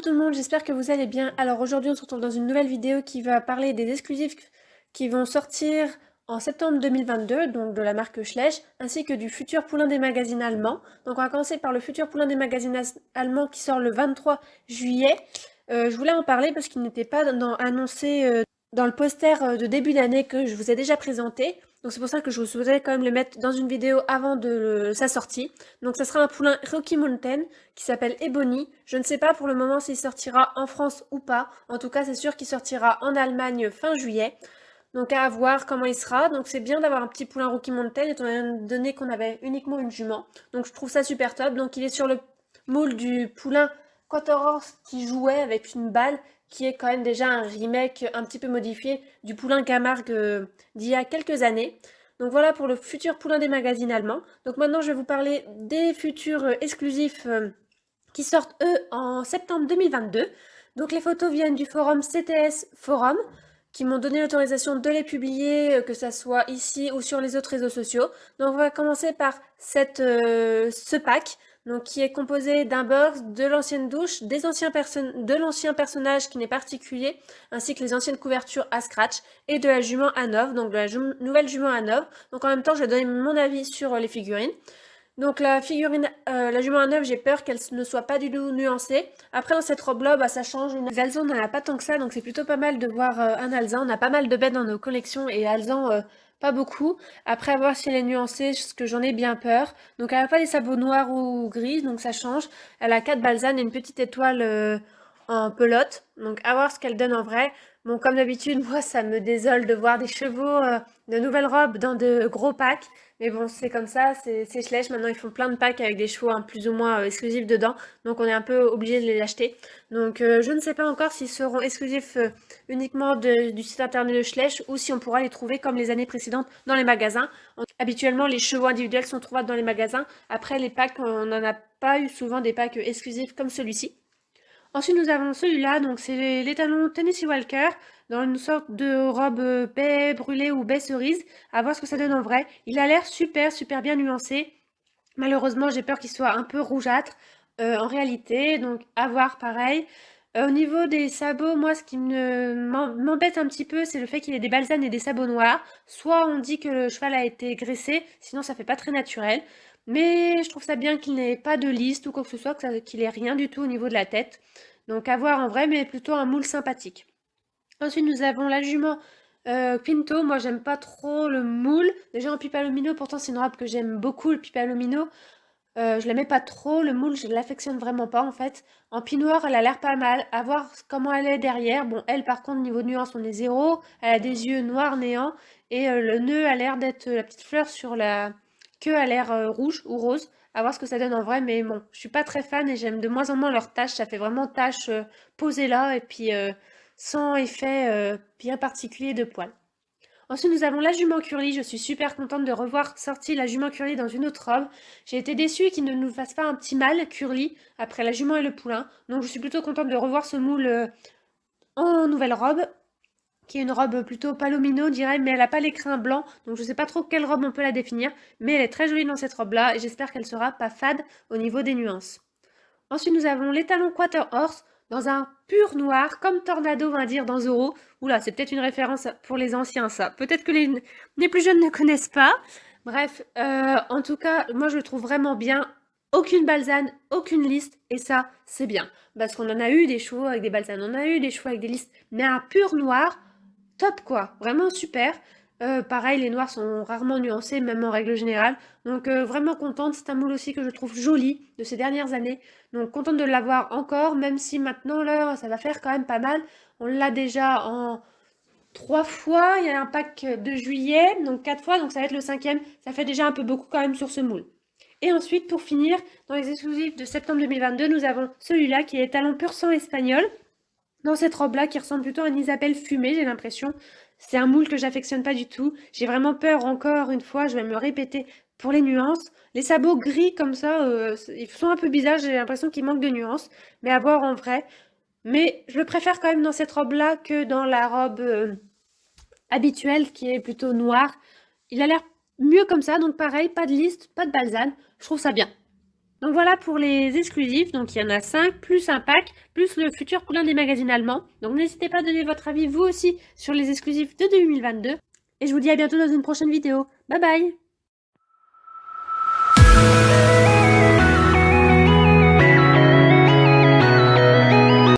tout le monde, j'espère que vous allez bien. Alors aujourd'hui on se retrouve dans une nouvelle vidéo qui va parler des exclusifs qui vont sortir en septembre 2022, donc de la marque Schleich, ainsi que du futur poulain des magazines allemands. Donc on va commencer par le futur poulain des magazines allemands qui sort le 23 juillet. Je voulais en parler parce qu'il n'était pas annoncé dans le poster de début d'année que je vous ai déjà présenté. Donc c'est pour ça que je souhaitais quand même le mettre dans une vidéo avant sa sortie. Donc ça sera un poulain Rocky Mountain qui s'appelle Ebony. Je ne sais pas pour le moment s'il sortira en France ou pas. En tout cas, c'est sûr qu'il sortira en Allemagne fin juillet. Donc à voir comment il sera. Donc c'est bien d'avoir un petit poulain Rocky Mountain étant donné qu'on avait uniquement une jument. Donc je trouve ça super top. Donc il est sur le moule du poulain Quaterhorse qui jouait avec une balle qui est quand même déjà un remake un petit peu modifié du poulain Camargue d'il y a quelques années. Donc voilà pour le futur poulain des magazines allemands. Donc maintenant je vais vous parler des futurs exclusifs qui sortent eux en septembre 2022. Donc les photos viennent du forum CTS Forum qui m'ont donné l'autorisation de les publier, que ça soit ici ou sur les autres réseaux sociaux. Donc on va commencer par ce pack, donc qui est composé d'un box, de l'ancienne douche, de l'ancien personnage qui n'est particulier, ainsi que les anciennes couvertures à scratch, et de la jument Hanovre, donc de la nouvelle jument Hanovre. Donc en même temps, je vais donner mon avis sur les figurines. Donc la figurine, la jument à neuf, j'ai peur qu'elle ne soit pas du tout nuancée. Après dans cette robe-là, bah, ça change. Les alezans, on n'en a pas tant que ça, donc c'est plutôt pas mal de voir un alezan. On a pas mal de bêtes dans nos collections et alezans, pas beaucoup. Après à voir si elle est nuancée, ce que j'en ai bien peur. Donc elle n'a pas des sabots noirs ou gris, donc ça change. Elle a 4 balsanes et une petite étoile en pelote. Donc à voir ce qu'elle donne en vrai. Bon, comme d'habitude, moi ça me désole de voir des chevaux de nouvelles robes dans de gros packs. Mais bon, c'est comme ça, c'est Schleich. Maintenant, ils font plein de packs avec des chevaux plus ou moins exclusifs dedans. Donc, on est un peu obligé de les acheter. Donc, je ne sais pas encore s'ils seront exclusifs uniquement du site internet de Schleich ou si on pourra les trouver comme les années précédentes dans les magasins. Habituellement, les chevaux individuels sont trouvables dans les magasins. Après, les packs, on n'en a pas eu souvent des packs exclusifs comme celui-ci. Ensuite, nous avons celui-là, donc c'est l'étalon Tennessee Walker, dans une sorte de robe baie brûlée ou baie cerise, à voir ce que ça donne en vrai. Il a l'air super, super bien nuancé. Malheureusement, j'ai peur qu'il soit un peu rougeâtre en réalité, donc à voir pareil. Au niveau des sabots, moi, ce qui m'embête un petit peu, c'est le fait qu'il ait des balsanes et des sabots noirs. Soit on dit que le cheval a été graissé, sinon ça fait pas très naturel. Mais je trouve ça bien qu'il n'ait pas de liste ou quoi que ce soit, qu'il ait rien du tout au niveau de la tête. Donc à voir en vrai, mais plutôt un moule sympathique. Ensuite, nous avons la jument Pinto. Moi, j'aime pas trop le moule. Déjà en Pipalomino, pourtant c'est une robe que j'aime beaucoup, le Pipalomino. Je l'aimais pas trop, le moule, je l'affectionne vraiment pas en fait. En pinoir, elle a l'air pas mal. À voir comment elle est derrière. Bon, elle, par contre, niveau nuance, on est zéro. Elle a des yeux noirs néants. Et le nœud a l'air d'être la petite fleur sur la queue a l'air rouge ou rose. À voir ce que ça donne en vrai. Mais bon, je suis pas très fan et j'aime de moins en moins leurs taches. Ça fait vraiment taches posées là et puis sans effet bien particulier de poils. Ensuite, nous avons la jument Curly. Je suis super contente de revoir sortir la jument Curly dans une autre robe. J'ai été déçue qu'il ne nous fasse pas un petit mâle Curly après la jument et le poulain. Donc je suis plutôt contente de revoir ce moule en nouvelle robe, qui est une robe plutôt palomino, je dirais, mais elle n'a pas l'écrin blanc. Donc je ne sais pas trop quelle robe on peut la définir. Mais elle est très jolie dans cette robe-là et j'espère qu'elle sera pas fade au niveau des nuances. Ensuite, nous avons l'étalon Quarter Horse dans un pur noir, comme Tornado va dire dans Zorro. Oula, c'est peut-être une référence pour les anciens, ça. Peut-être que les plus jeunes ne connaissent pas. Bref, en tout cas, moi je le trouve vraiment bien. Aucune balsane, aucune liste, et ça, c'est bien. Parce qu'on en a eu des chevaux avec des balsanes, on a eu des chevaux avec des listes, mais un pur noir, top quoi, vraiment super. Pareil, les noirs sont rarement nuancés, même en règle générale. Donc vraiment contente, c'est un moule aussi que je trouve joli de ces dernières années. Donc contente de l'avoir encore, même si maintenant là, ça va faire quand même pas mal. On l'a déjà en 3 fois, il y a un pack de juillet, donc 4 fois, donc ça va être le 5e. Ça fait déjà un peu beaucoup quand même sur ce moule. Et ensuite, pour finir, dans les exclusifs de septembre 2022, nous avons celui-là qui est talon pur sang espagnol. Dans cette robe-là qui ressemble plutôt à une Isabelle fumée, j'ai l'impression. C'est un moule que j'affectionne pas du tout. J'ai vraiment peur, encore une fois, je vais me répéter pour les nuances. Les sabots gris comme ça, ils sont un peu bizarres, j'ai l'impression qu'ils manquent de nuances. Mais à voir en vrai. Mais je le préfère quand même dans cette robe-là que dans la robe habituelle qui est plutôt noire. Il a l'air mieux comme ça, donc pareil, pas de liste, pas de balsane. Je trouve ça bien. Donc voilà pour les exclusifs, donc il y en a 5, plus un pack, plus le futur poulain des magazines allemands. Donc n'hésitez pas à donner votre avis vous aussi sur les exclusifs de 2022. Et je vous dis à bientôt dans une prochaine vidéo. Bye bye!